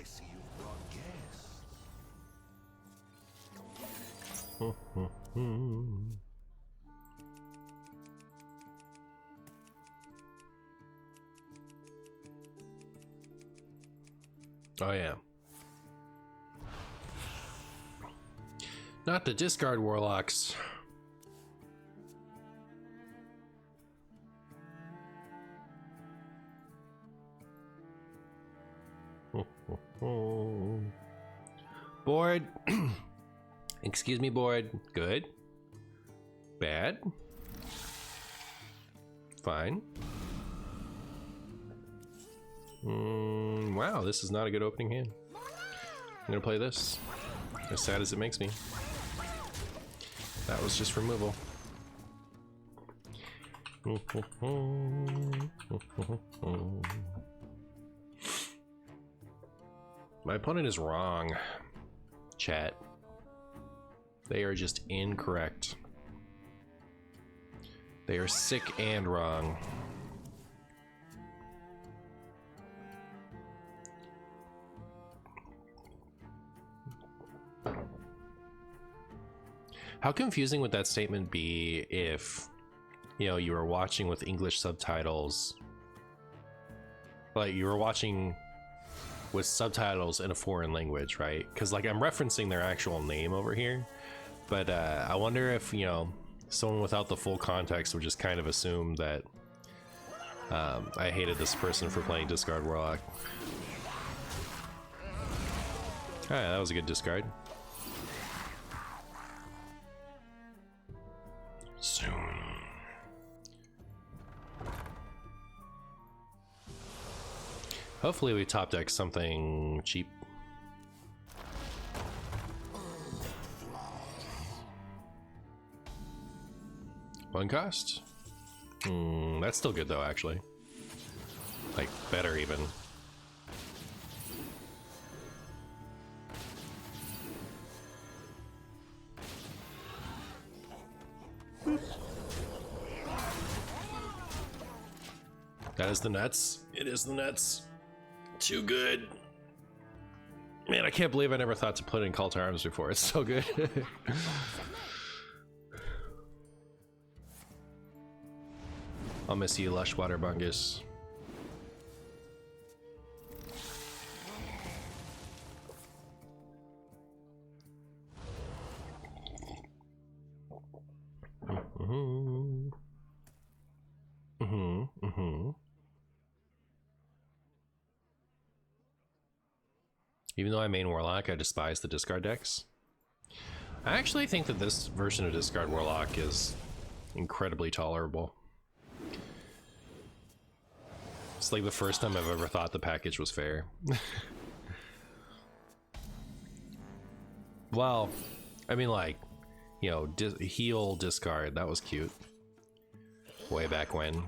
see you've brought guests. Oh yeah. Not the discard warlocks. Bored. Excuse me, bored. Good. Bad. Fine. Wow, this is not a good opening hand. I'm gonna play this. As sad as it makes me. That was just removal. My opponent is wrong, chat. They are just incorrect. They are sick and wrong. How confusing would that statement be if, you know, you were watching with English subtitles? Like, you were watching with subtitles in a foreign language, right? Because, like, I'm referencing their actual name over here, but I wonder if, you know, someone without the full context would just kind of assume that I hated this person for playing Discard Warlock. Alright, that was a good discard. Soon. Hopefully we top deck something cheap. One cost? That's still good though, actually. Like, better even. That is the nuts. It is the nuts. Too good. Man, I can't believe I never thought to put in Call to Arms before. It's so good. I'll miss you, Lush Water Bungus. Even though I main Warlock, I despise the discard decks. I actually think that this version of Discard Warlock is incredibly tolerable. It's like the first time I've ever thought the package was fair. Well, I mean, like, you know, heal discard, that was cute. Way back when.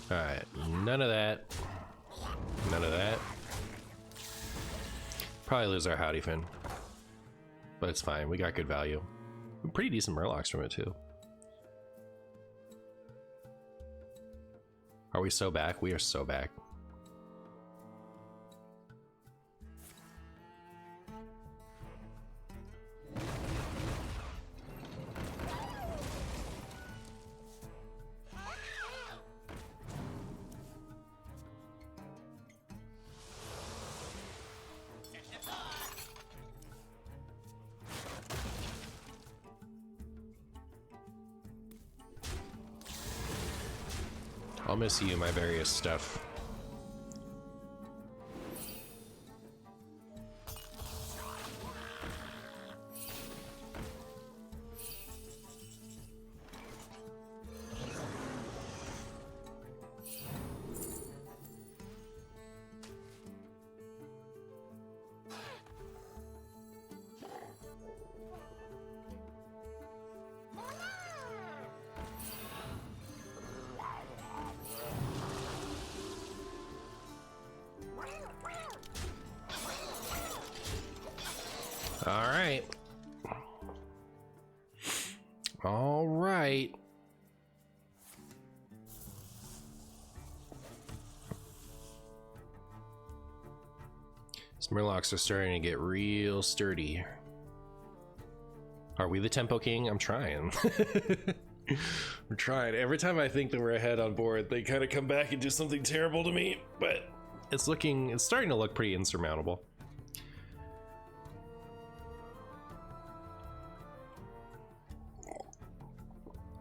Alright, none of that. None of that. Probably lose our Howdy Fin. But it's fine, we got good value. Pretty decent Murlocs from it too. Are we so back? We are so back. I'll miss you, my various stuff. All right. All right. These Murlocs are starting to get real sturdy. Are we the tempo king? I'm trying. We're trying. Every time I think that we're ahead on board, they kind of come back and do something terrible to me, but it's starting to look pretty insurmountable.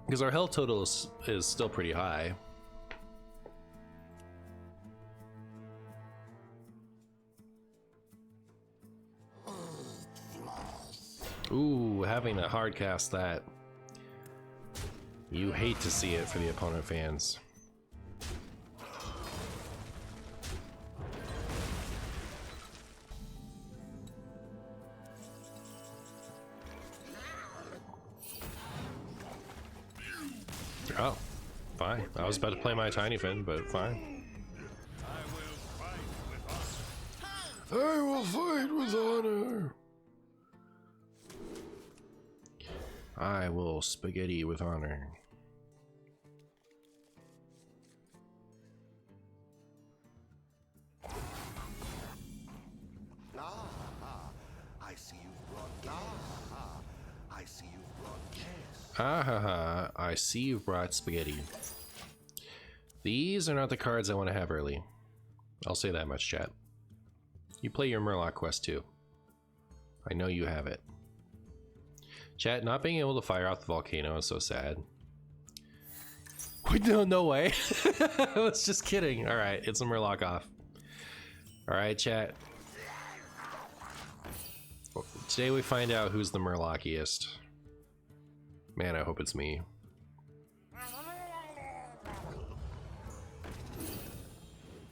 Because our health total is still pretty high. Ooh, having to hard cast that. You hate to see it for the opponent fans. Oh, fine. I was about to play my Tiny Fin, but fine. I will fight with honor. I will spaghetti with honor. I see you've brought I see you've brought guests. I see you've brought spaghetti. These are not the cards I want to have early. I'll say that much, chat. You play your Murloc quest too. I know you have it. Chat, not being able to fire off the volcano is so sad. Wait, no way. I was just kidding. All right, it's a Murloc off. All right, chat. Today we find out who's the Murlociest. Man, I hope it's me.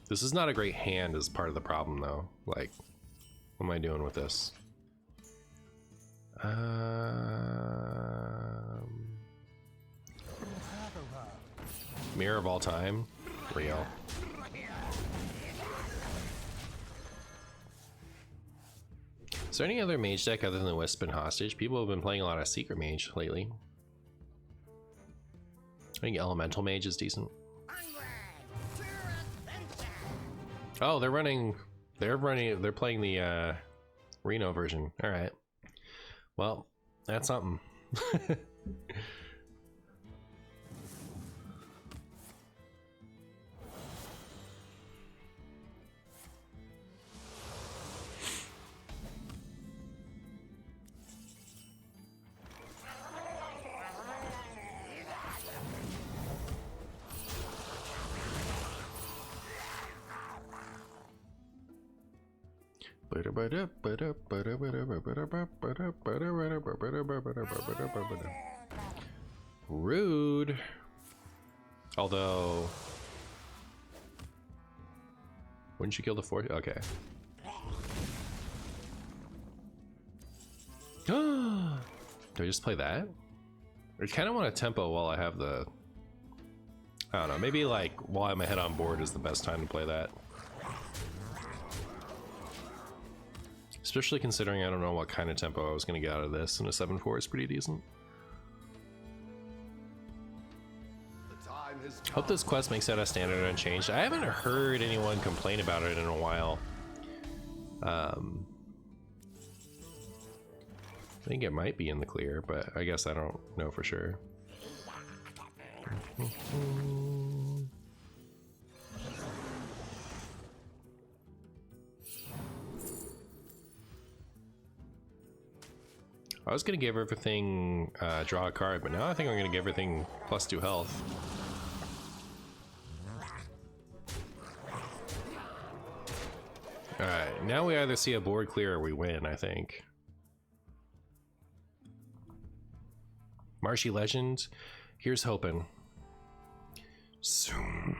This is not a great hand as part of the problem though. Like, what am I doing with this? Mirror of all time? Real. Is there any other mage deck other than Wisp and Hostage? People have been playing a lot of Secret Mage lately. I think Elemental Mage is decent. Oh, they're playing the Reno version. All right. Well, that's something. Rude. Although, wouldn't you kill the fourth? Okay. Do I just play that? I kind of want a tempo while I have the... I don't know, maybe like while I'm ahead on board is the best time to play that. Especially considering I don't know what kind of tempo I was going to get out of this, and a 7-4 is pretty decent. Hope this quest makes it a standard unchanged. I haven't heard anyone complain about it in a while. I think it might be in the clear, but I guess I don't know for sure. I was gonna give everything draw a card, but now I think I'm gonna give everything +2 health. Alright, now we either see a board clear or we win, I think. Marshy Legend, here's hoping. Soon.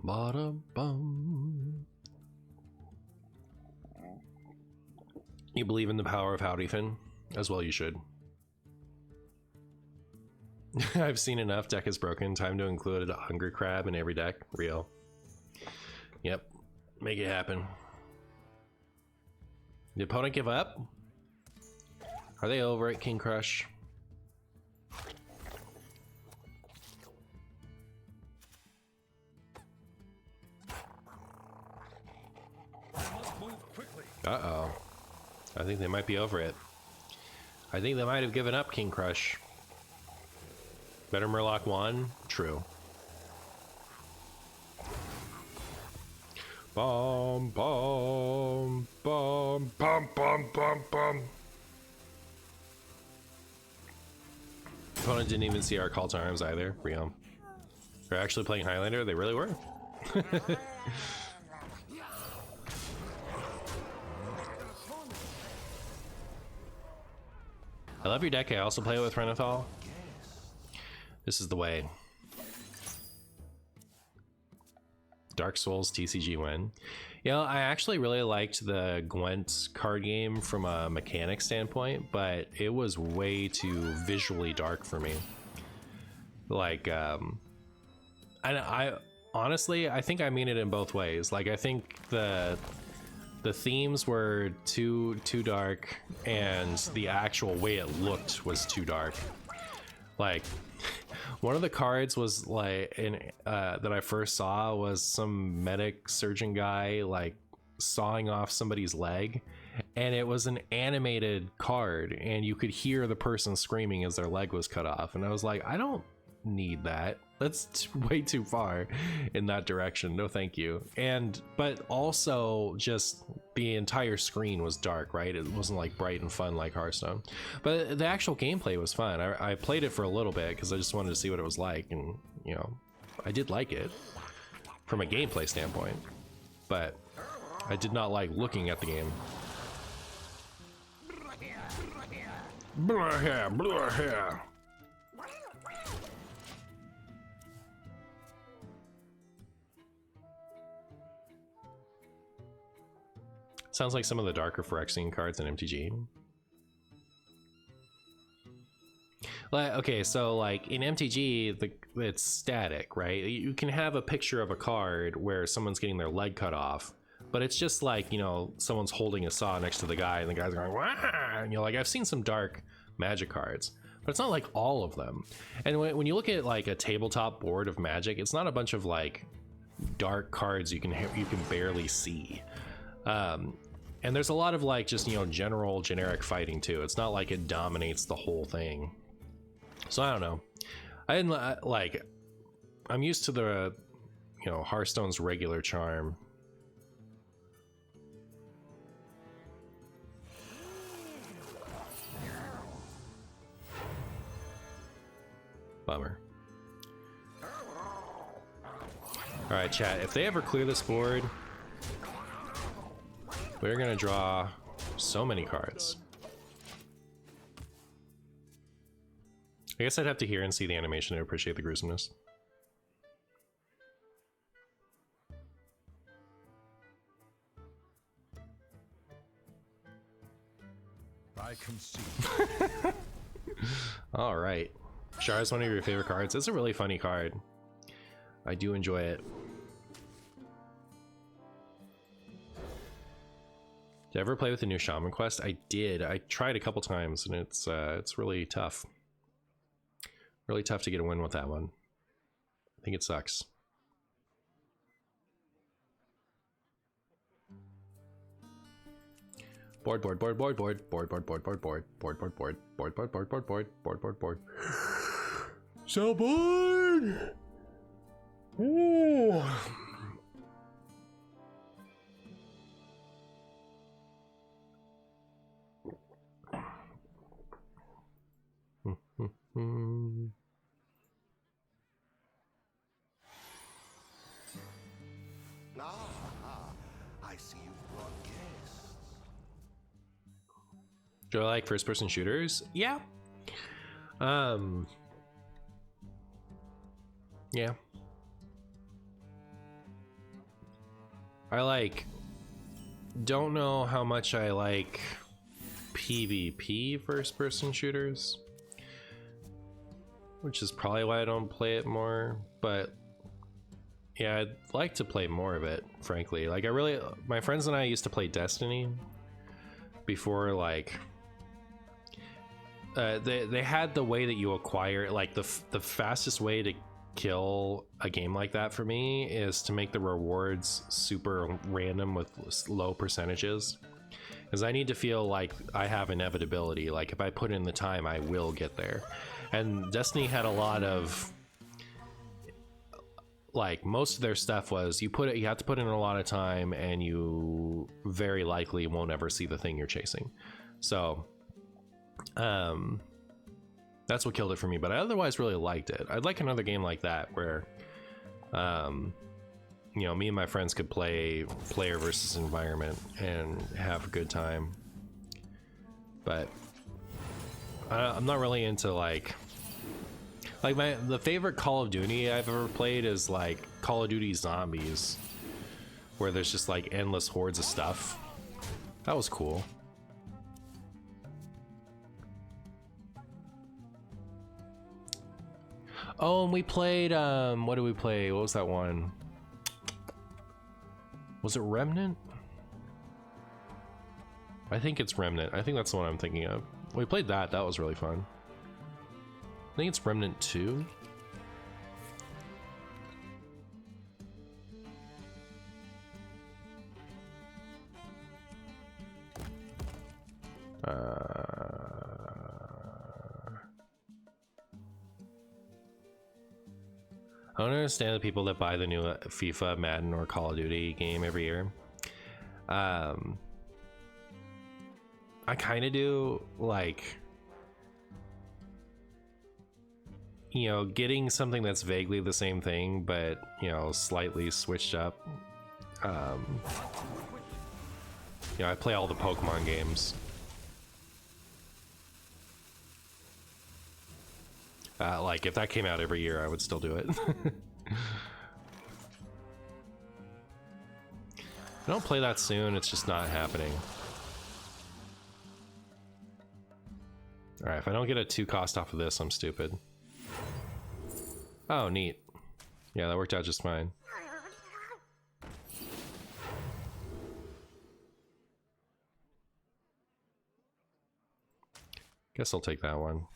Ba-da-bum. You believe in the power of Howdy Fin? As well you should. I've seen enough. Deck is broken. Time to include a Hungry Crab in every deck. Real. Yep. Make it happen. The opponent give up? Are they over at King Crush? Uh-oh. I think they might be over it. I think they might have given up King Crush. Better Murloc 1? True. Bomb, bomb, bomb, bomb, bomb, bomb, bomb. Opponent didn't even see our call to arms either. Real. They're actually playing Highlander? They really were. I love your deck. I also play it with Renathal. This is the way. Dark Souls TCG win. You know, I actually really liked the Gwent card game from a mechanic standpoint, but it was way too visually dark for me. Like, I honestly, I think I mean it in both ways. Like, I think the themes were too dark, and the actual way it looked was too dark. Like, one of the cards was like that I first saw was some medic surgeon guy like sawing off somebody's leg, and it was an animated card, and you could hear the person screaming as their leg was cut off, and I was like, I don't need that. That's way too far in that direction. No thank you. But also just the entire screen was dark, right? It wasn't like bright and fun like Hearthstone, but the actual gameplay was fun. I played it for a little bit because I just wanted to see what it was like, and you know, I did like it from a gameplay standpoint, but I did not like looking at the game. Blah, yeah, blah, yeah. Sounds like some of the darker Phyrexian cards in MTG. Like, okay, so like in MTG, it's static, right? You can have a picture of a card where someone's getting their leg cut off, but it's just like, you know, someone's holding a saw next to the guy and the guy's going, wah! And you're like, I've seen some dark Magic cards, but it's not like all of them. And when you look at like a tabletop board of Magic, it's not a bunch of like dark cards you can barely see. And there's a lot of like just, you know, generic fighting too. It's not like it dominates the whole thing. So I don't know. I didn't like, I'm used to the, you know, Hearthstone's regular charm. Bummer. All right, chat, if they ever clear this board, we're gonna draw so many cards. I guess I'd have to hear and see the animation to appreciate the gruesomeness. I can see. All right. Shara is one of your favorite cards. It's a really funny card. I do enjoy it. Did I ever play with the new Shaman Quest? I did. I tried a couple times, and it's really tough. Really tough to get a win with that one. I think it sucks. Board. So bored. Ooh. I see you've brought guests. Do I like first-person shooters? Yeah. Yeah. Don't know how much I like PvP first-person shooters. which is probably why I don't play it more. But yeah, I'd like to play more of it, frankly. Like, my friends and I used to play Destiny before, like, they had the way that you acquire, like, the fastest way to kill a game like that for me is to make the rewards super random with low percentages, because I need to feel like I have inevitability. Like, if I put in the time, I will get there. And Destiny had a lot of, like, most of their stuff was you have to put in a lot of time, and you very likely won't ever see the thing you're chasing. So that's what killed it for me, but I otherwise really liked it. I'd like another game like that where you know, me and my friends could play player versus environment and have a good time. But I'm not really into like the favorite Call of Duty I've ever played is like Call of Duty Zombies, where there's just like endless hordes of stuff. That was cool. Oh, and we played, what did we play? What was that one? Was it Remnant? I think it's Remnant. I think that's the one I'm thinking of. We played that. That was really fun. I think it's Remnant 2. I don't understand the people that buy the new FIFA, Madden, or Call of Duty game every year. I kind of do. Like, you know, getting something that's vaguely the same thing, but, you know, slightly switched up. You know, I play all the Pokemon games. Like, if that came out every year, I would still do it. I don't play that soon, it's just not happening. Alright, if I don't get a 2 cost off of this, I'm stupid. Oh, neat. Yeah, that worked out just fine. Guess I'll take that one.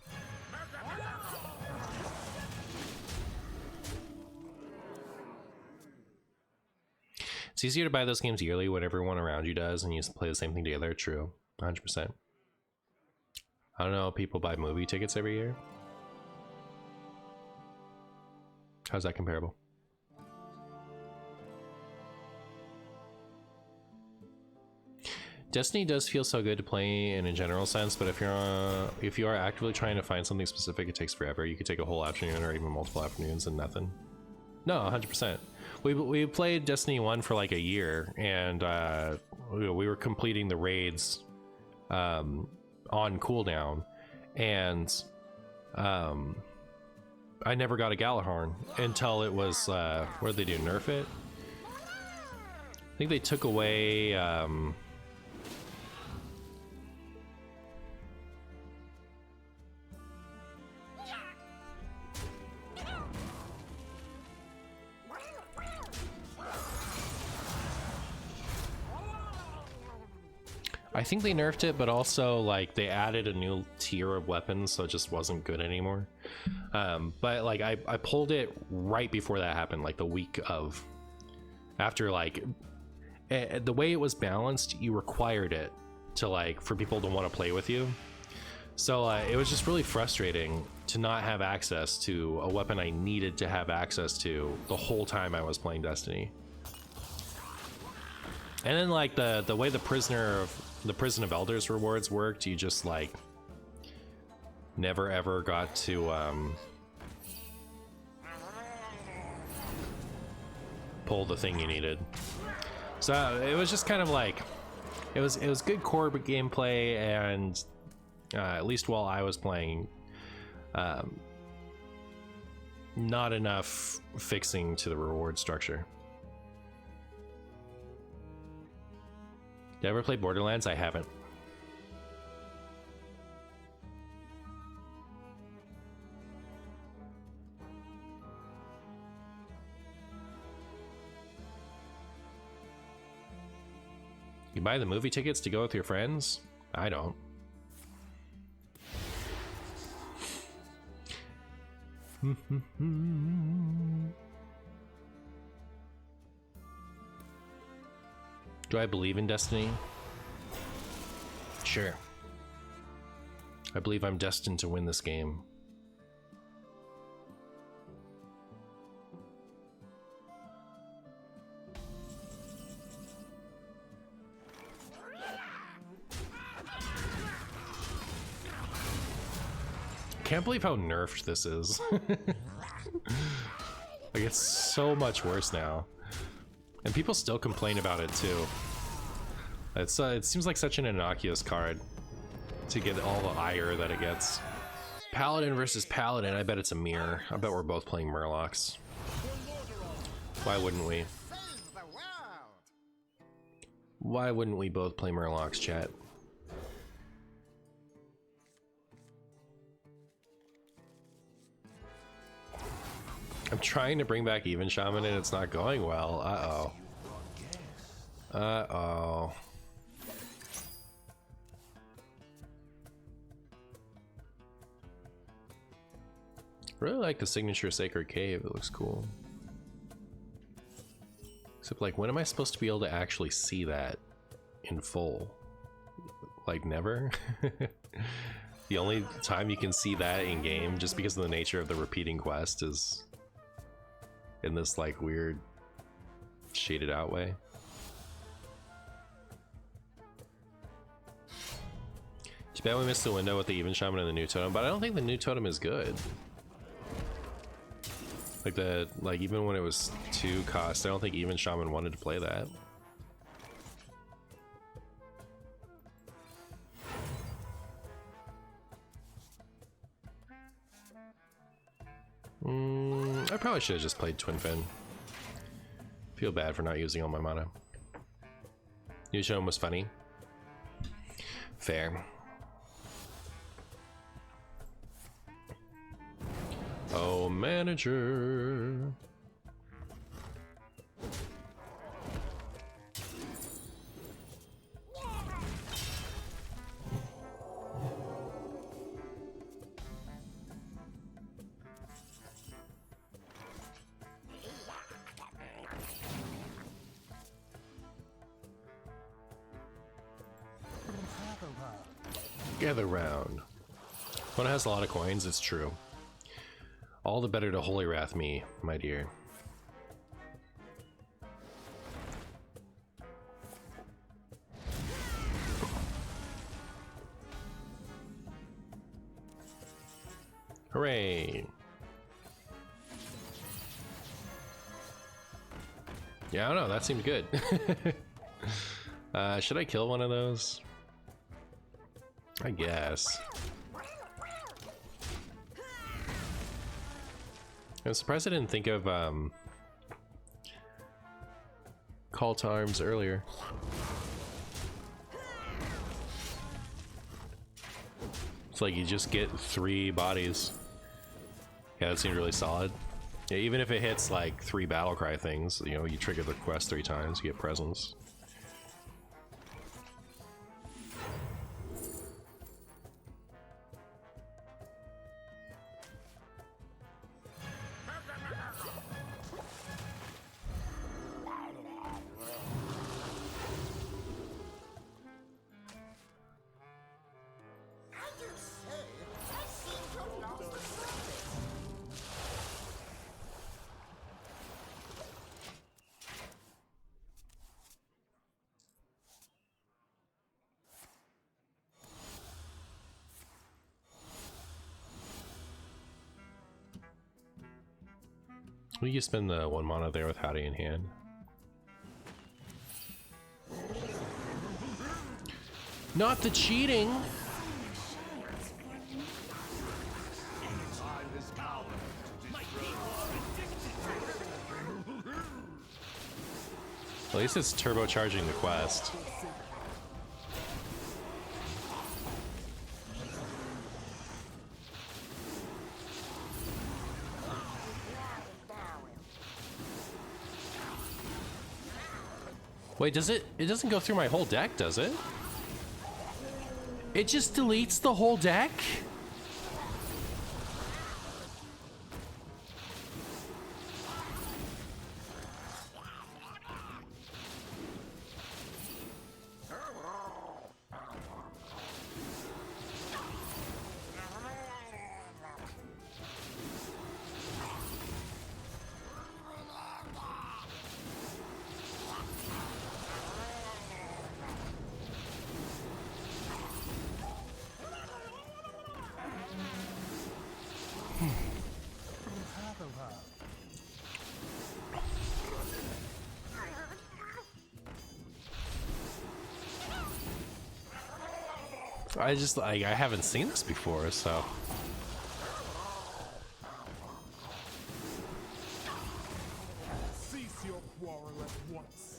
It's easier to buy those games yearly when everyone around you does and you play the same thing together. True. 100%. I don't know, people buy movie tickets every year. How's that comparable? Destiny does feel so good to play in a general sense, but if you are actively trying to find something specific, it takes forever. You could take a whole afternoon or even multiple afternoons and nothing. No, 100%. We played Destiny 1 for like a year, and we were completing the raids on cooldown, and I never got a Galahorn until it was, what did they do, nerf it? I think they took away... I think they nerfed it, but also like they added a new tier of weapons, so it just wasn't good anymore. But like I pulled it right before that happened, like the week of. After like the way it was balanced, you required it to like for people to want to play with you. So it was just really frustrating to not have access to a weapon I needed to have access to the whole time I was playing Destiny. And then like the way the Prison of Elders rewards worked, you just like never ever got to pull the thing you needed. So it was just kind of like it was good core gameplay, and at least while I was playing, not enough fixing to the reward structure. Did I ever play Borderlands? I haven't. You buy the movie tickets to go with your friends? I don't. Do I believe in destiny? Sure. I believe I'm destined to win this game. Can't believe how nerfed this is. Like, it's so much worse now. And people still complain about it too. It's it seems like such an innocuous card to get all the ire that it gets. Paladin versus Paladin, I bet it's a mirror. I bet we're both playing Murlocs. Why wouldn't we? Why wouldn't we both play Murlocs, chat? I'm trying to bring back Even Shaman and it's not going well. Uh-oh. Uh-oh. Really like the signature Sacred Cave. It looks cool. Except, like, when am I supposed to be able to actually see that in full? Like, never? The only time you can see that in game, just because of the nature of the repeating quest, is in this, like, weird shaded out way. Too bad we missed the window with the Even Shaman and the new totem, but I don't think the new totem is good. Like even when it was 2 cost, I don't think Even Shaman wanted to play that. I probably should have just played Twin Fin. Feel bad for not using all my mana. New totem was funny. Fair. Oh, manager. Gather round. When it has a lot of coins, it's true. All the better to Holy Wrath me, my dear. Hooray! Yeah, I don't know, that seemed good. Should I kill one of those? I guess. I'm surprised I didn't think of call to arms earlier. It's like you just get 3 bodies. Yeah, that seemed really solid. Yeah, even if it hits like 3 battlecry things, you know, you trigger the quest 3 times, you get presents. Will you spend the 1 mana there with Howdy in hand? Not the cheating! At least it's turbocharging the quest. Wait, does it? It doesn't go through my whole deck, does it? It just deletes the whole deck? I just, like, I haven't seen this before, so. Cease your quarrel at once.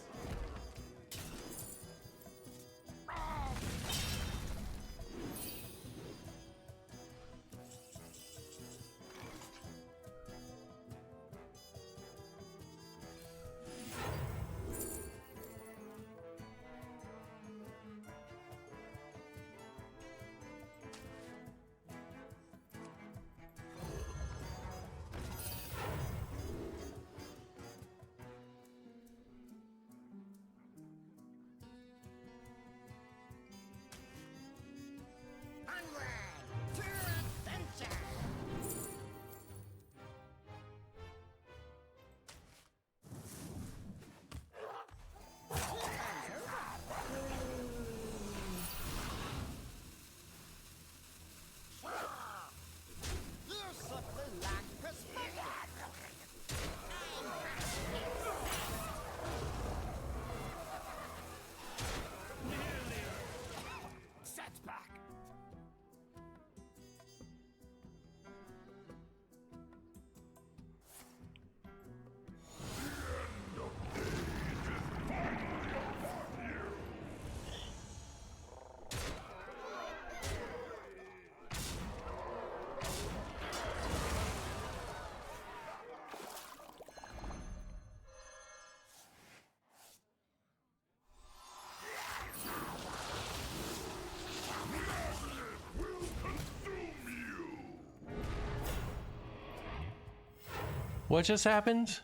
What just happened?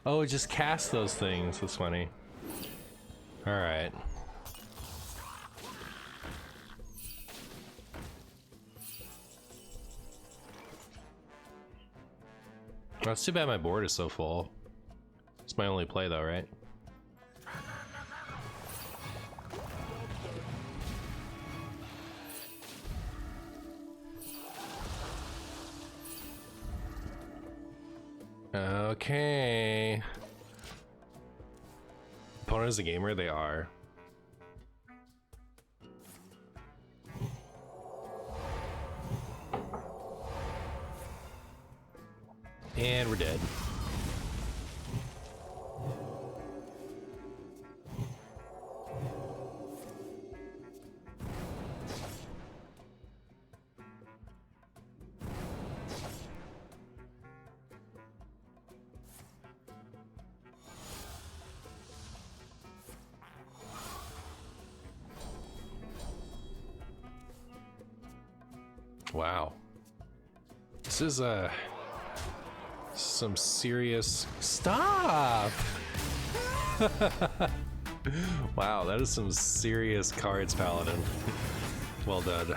Oh, it just cast those things. That's funny. Alright. Well, it's too bad my board is so full. It's my only play though, right? Okay. Opponent is a gamer, they are. And we're dead. Wow. This is some serious stop. Wow, that is some serious cards, Paladin. Well done.